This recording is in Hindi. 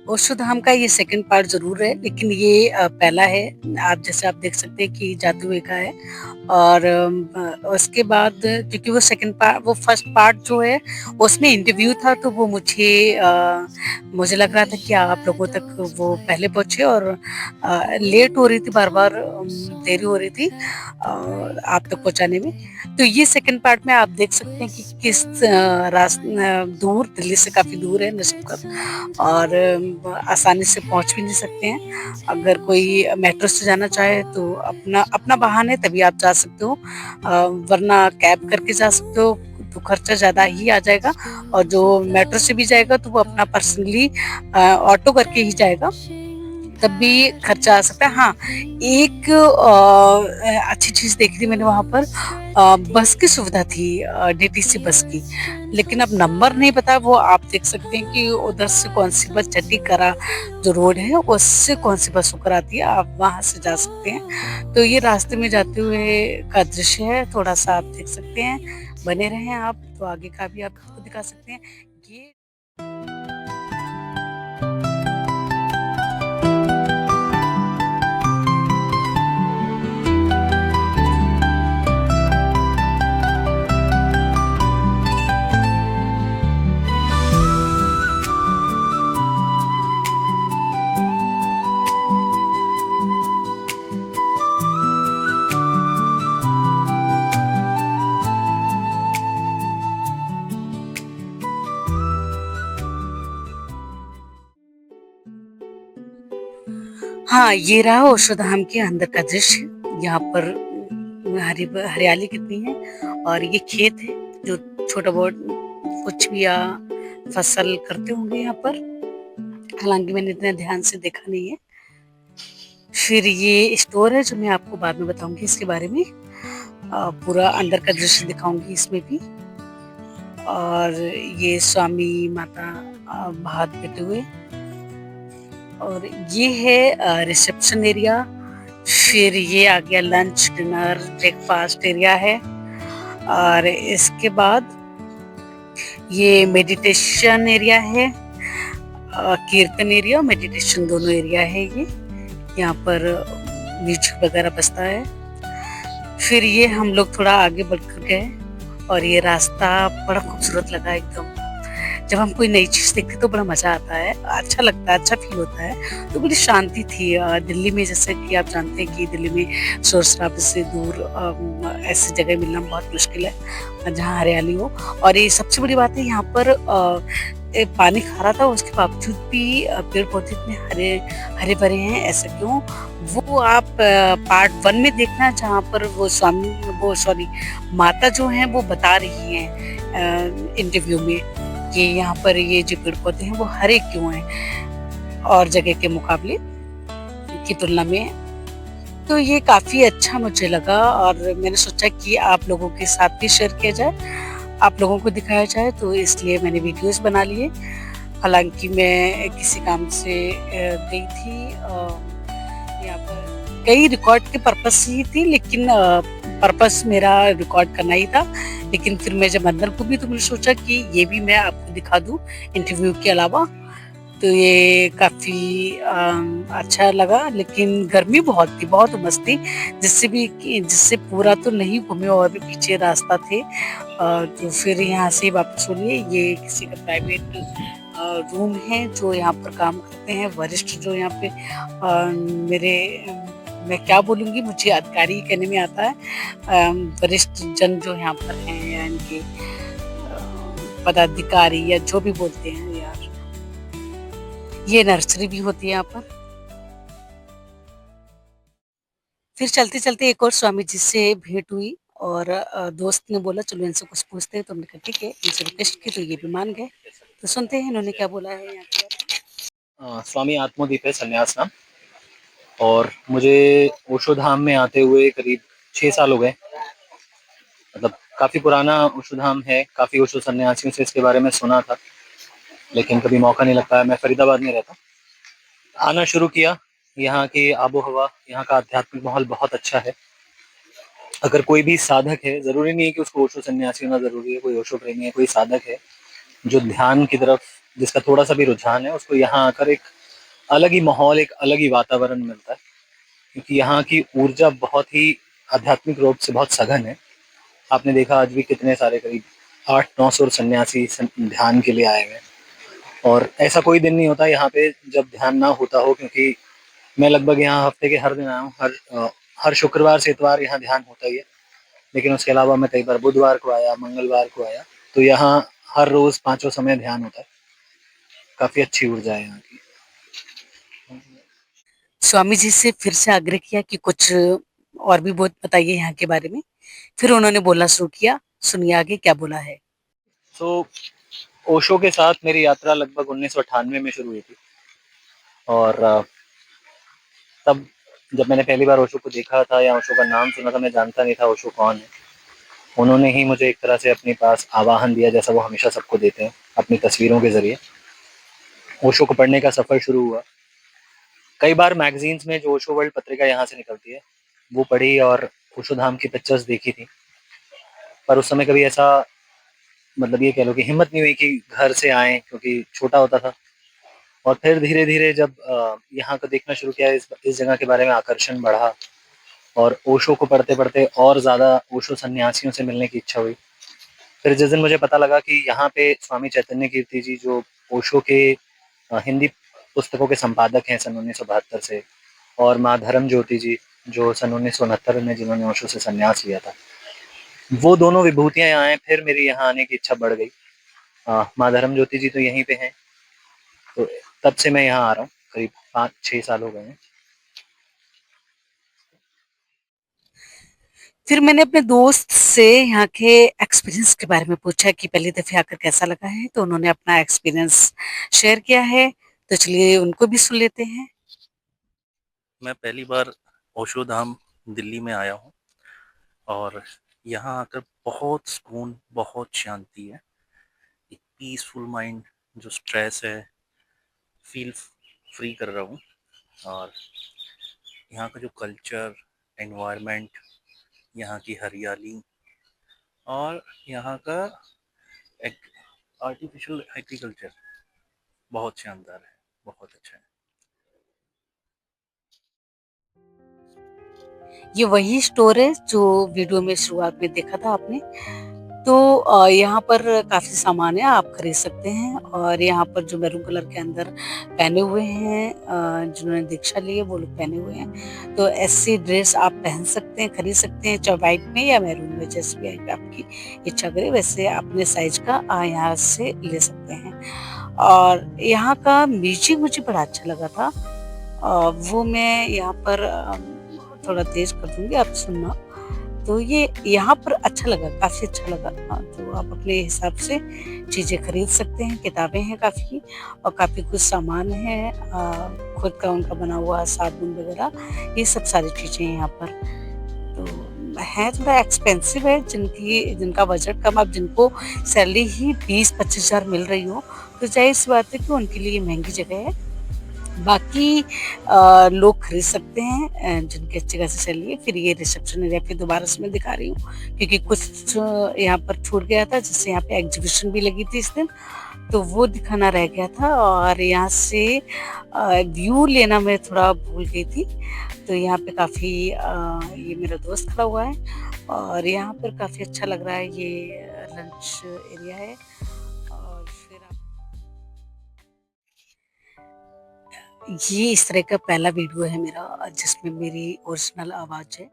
ओशो धाम का ये सेकंड पार्ट ज़रूर है, लेकिन ये पहला है। आप देख सकते हैं कि जादू का है। और उसके बाद क्योंकि वो सेकंड पार्ट, वो फर्स्ट पार्ट जो है उसमें इंटरव्यू था, तो वो मुझे लग रहा था कि आप लोगों तक वो पहले पहुंचे, और लेट हो रही थी, बार बार देरी हो रही थी आप तक पहुंचाने में। तो ये सेकंड पार्ट में आप देख सकते हैं कि किस दूर, दिल्ली से काफी दूर है नजफगढ़, और आसानी से पहुंच भी नहीं सकते हैं। अगर कोई मेट्रो से जाना चाहे तो अपना अपना वाहन है तभी आप जा सकते हो, वरना कैब करके जा सकते हो, तो खर्चा ज्यादा ही आ जाएगा। और जो मेट्रो से भी जाएगा तो वो अपना पर्सनली ऑटो करके ही जाएगा, तब भी खर्चा आ सकता है। हाँ, एक अच्छी चीज देखी थी मैंने वहां पर, बस की सुविधा थी, डीटीसी बस की। लेकिन अब नंबर नहीं पता, वो आप देख सकते हैं कि उधर से कौन सी बस, चट्टीकरा जो रोड है उससे कौन सी बस होकर आती है, आप वहां से जा सकते हैं। तो ये रास्ते में जाते हुए का दृश्य है, थोड़ा सा आप देख सकते हैं। बने रहें आप, तो आगे का भी आपको दिखा सकते हैं ये। हाँ, ये रहा ओशोधाम के अंदर का दृश्य। यहाँ पर हरियाली कितनी है, और ये खेत है जो छोटा बहुत कुछ भी या फसल करते होंगे यहाँ पर। हालांकि मैंने इतना ध्यान से देखा नहीं है। फिर ये स्टोर है जो मैं आपको बाद में बताऊंगी इसके बारे में। पूरा अंदर का दृश्य दिखाऊंगी इसमें भी। और ये स्वामी माता हाथ बैठे हुए, और ये है रिसेप्शन एरिया। फिर ये आ गया लंच, डिनर, ब्रेकफास्ट एरिया है। और इसके बाद ये मेडिटेशन एरिया है, कीर्तन एरिया और मेडिटेशन दोनों एरिया है ये। यहाँ पर म्यूजिक वगैरह बजता है। फिर ये हम लोग थोड़ा आगे बढ़कर गए, और ये रास्ता बड़ा खूबसूरत लगा एकदम। जब हम कोई नई चीज देखते तो बड़ा मजा आता है, अच्छा लगता है, अच्छा फील होता है। तो बड़ी शांति थी। दिल्ली में जैसे कि आप जानते हैं कि दिल्ली में शोर शराबे से दूर ऐसी जगह मिलना बहुत मुश्किल है जहाँ हरियाली हो। और ये सबसे बड़ी बात है, यहाँ पर पानी खारा था, उसके बावजूद भी पेड़ पौधे इतने हरे हरे भरे हैं। ऐसा क्यों, वो आप पार्ट 1 में देखना, जहाँ पर वो सॉरी माता जो है वो बता रही हैं इंटरव्यू में कि यहाँ पर ये जो पेड़ पौधे हैं वो हरे क्यों हैं और जगह के मुकाबले की तुलना में। तो ये काफी अच्छा मुझे लगा, और मैंने सोचा कि आप लोगों के साथ भी शेयर किया जाए, आप लोगों को दिखाया जाए, तो इसलिए मैंने वीडियोस बना लिए। हालांकि मैं किसी काम से गई थी, यहाँ पर कई रिकॉर्ड के पर्पस ही थी, लेकिन पर्पस मेरा रिकॉर्ड करना ही था। लेकिन फिर मैं जब अंदर को भी, तो मैंने सोचा कि ये भी मैं आपको दिखा दूं इंटरव्यू के अलावा। तो ये काफी अच्छा लगा, लेकिन गर्मी बहुत थी, बहुत उमस थी, जिससे पूरा तो नहीं घूमे, और भी पीछे रास्ता थे। तो फिर यहाँ से वापस हो लिए। ये किसी का प्राइवेट रूम है जो यहाँ पर काम करते हैं वरिष्ठ, जो यहाँ पे मेरे मैं क्या बोलूँगी, मुझे अधिकारी कहने में आता है। वरिष्ठ जन जो यहाँ पर हैं, या इनके पदाधिकारी, या जो भी बोलते हैं यार। ये नर्सरी भी होती है यहाँ पर। फिर चलते चलते एक और स्वामी जी से भेंट हुई, और दोस्त ने बोला चलो इनसे कुछ पूछते हैं, तो हमने कहा ठीक है, इनसे रिक्वेस्ट की तो ये भी मान गए। तो सुनते हैं इन्होंने क्या बोला है यहाँ पे। स्वामी आत्मदीप है संन्यास नाम। और मुझे ओशो धाम में आते हुए करीब 6 साल हो गए। मतलब काफी पुराना ओशो धाम है, काफी ओशो सन्यासियों से इसके बारे में सुना था, लेकिन कभी मौका नहीं लग पाया। मैं फरीदाबाद में रहता, आना शुरू किया। यहाँ की आबो हवा, यहाँ का आध्यात्मिक माहौल बहुत अच्छा है। अगर कोई भी साधक है, जरूरी नहीं है कि उसको ओशो सन्यासी होना जरूरी है, कोई ओशो प्रेमी है, कोई साधक है जो ध्यान की तरफ जिसका थोड़ा सा भी रुझान है, उसको यहाँ आकर एक अलग ही माहौल, एक अलग ही वातावरण मिलता है, क्योंकि यहाँ की ऊर्जा बहुत ही आध्यात्मिक रूप से बहुत सघन है। आपने देखा आज भी कितने सारे करीब 800-900 सन्यासी ध्यान के लिए आए हुए हैं, और ऐसा कोई दिन नहीं होता यहाँ पे जब ध्यान ना होता हो, क्योंकि मैं लगभग यहाँ हफ्ते के हर दिन आया हूँ। हर शुक्रवार से इतवार यहाँ ध्यान होता ही है, लेकिन उसके अलावा मैं कई बार बुधवार को आया, मंगलवार को आया, तो यहाँ हर रोज पांचों समय ध्यान होता है। काफी अच्छी ऊर्जा है यहाँ की। स्वामी जी से फिर से आग्रह किया कि कुछ और भी बहुत बताइए यहाँ के बारे में। फिर उन्होंने बोलना शुरू किया, सुनिए आगे क्या बोला है। सो ओशो के साथ मेरी यात्रा लगभग 1998 में शुरू हुई थी, और तब जब मैंने पहली बार ओशो को देखा था या ओशो का नाम सुना था, मैं जानता नहीं था ओशो कौन है। उन्होंने ही मुझे एक तरह से अपने पास आवाहन दिया, जैसा वो हमेशा सबको देते हैं अपनी तस्वीरों के जरिए। ओशो को पढ़ने का सफर शुरू हुआ। कई बार मैगजीन्स में जो ओशो वर्ल्ड पत्रिका यहाँ से निकलती है वो पढ़ी, और ओशो धाम की पिक्चर्स देखी थी, पर उस समय कभी ऐसा, मतलब ये कह लो कि हिम्मत नहीं हुई कि घर से आए, क्योंकि छोटा होता था। और फिर धीरे धीरे जब यहाँ को देखना शुरू किया, इस जगह के बारे में आकर्षण बढ़ा, और ओशो को पढ़ते पढ़ते और ज़्यादा ओशो सन्यासियों से मिलने की इच्छा हुई। फिर जिस दिन मुझे पता लगा कि यहाँ पे स्वामी चैतन्य कीर्ति जी, जो ओशो के हिंदी पुस्तकों के संपादक हैं सन 1972 से, और माँ धर्म ज्योति जी, जो सन 1969 में जिन्होंने ओशो से संन्यास लिया था, वो दोनों विभूतियां यहाँ हैं। फिर मेरी यहाँ आने की इच्छा बढ़ गई। माँ धर्म ज्योति जी तो यहीं पे हैं, तो तब से मैं यहाँ आ रहा हूँ, करीब 5-6 साल हो गए हैं। फिर मैंने अपने दोस्त से यहाँ के एक्सपीरियंस के बारे में पूछा कि पहली दफे आकर कैसा लगा है, तो उन्होंने अपना एक्सपीरियंस शेयर किया है। तो चलिए उनको भी सुन लेते हैं। मैं पहली बार ओशो धाम दिल्ली में आया हूँ, और यहाँ आकर बहुत सुकून, बहुत शांति है। एक पीसफुल माइंड, जो स्ट्रेस है, फील फ्री कर रहा हूँ। और यहाँ का जो कल्चर, एनवायरनमेंट, यहाँ की हरियाली, और यहाँ का एक आर्टिफिशियल एग्रीकल्चर बहुत शानदार है, बहुत अच्छा है। ये वही स्टोर है जो वीडियो में शुरुआत में देखा था आपने। तो यहाँ पर काफी सामान है, आप खरीद सकते हैं। और यहाँ पर जो मैरून कलर के अंदर पहने हुए हैं, जिन्होंने दीक्षा ली है वो लोग पहने हुए हैं। तो ऐसी ड्रेस आप पहन सकते हैं, खरीद सकते हैं, चाहे व्हाइट में या मैरून में, जैसे भी आपकी इच्छा करे वैसे अपने साइज का यहाँ से ले सकते हैं। और यहाँ का म्यूजिक मुझे बड़ा अच्छा लगा था। वो मैं यहाँ पर थोड़ा तेज कर दूंगी, आप सुनना। तो ये यहाँ पर अच्छा लगा, काफी अच्छा लगा। तो आप अपने हिसाब से चीजें खरीद सकते हैं, किताबें हैं काफी, और काफी कुछ सामान है, खुद का उनका बना हुआ साबुन वगैरह, ये सब सारी चीजें हैं यहाँ पर। तो है थोड़ा एक्सपेंसिव है, जिनका बजट कम, अब जिनको सैलरी ही 20-25 हजार मिल रही हो, तो जाहिर सी बात है कि उनके लिए महंगी जगह है। बाकी लोग खरीद सकते हैं जिनकी अच्छी खासी सैलरी है। फिर ये रिसेप्शन एरिया फिर दोबारा से मैं दिखा रही हूँ, क्योंकि कुछ यहाँ पर छूट गया था, जैसे यहाँ पे एग्जीबिशन भी लगी थी इस दिन, तो वो दिखाना रह गया था। और यहाँ से व्यू लेना मैं थोड़ा भूल गई थी। तो यहाँ पे काफ़ी ये मेरा दोस्त खड़ा हुआ है, और यहाँ पर काफ़ी अच्छा लग रहा है। ये लंच एरिया है। और फिर ये इस तरह का पहला वीडियो है मेरा, जिसमें मेरी ओरिजिनल आवाज़ है।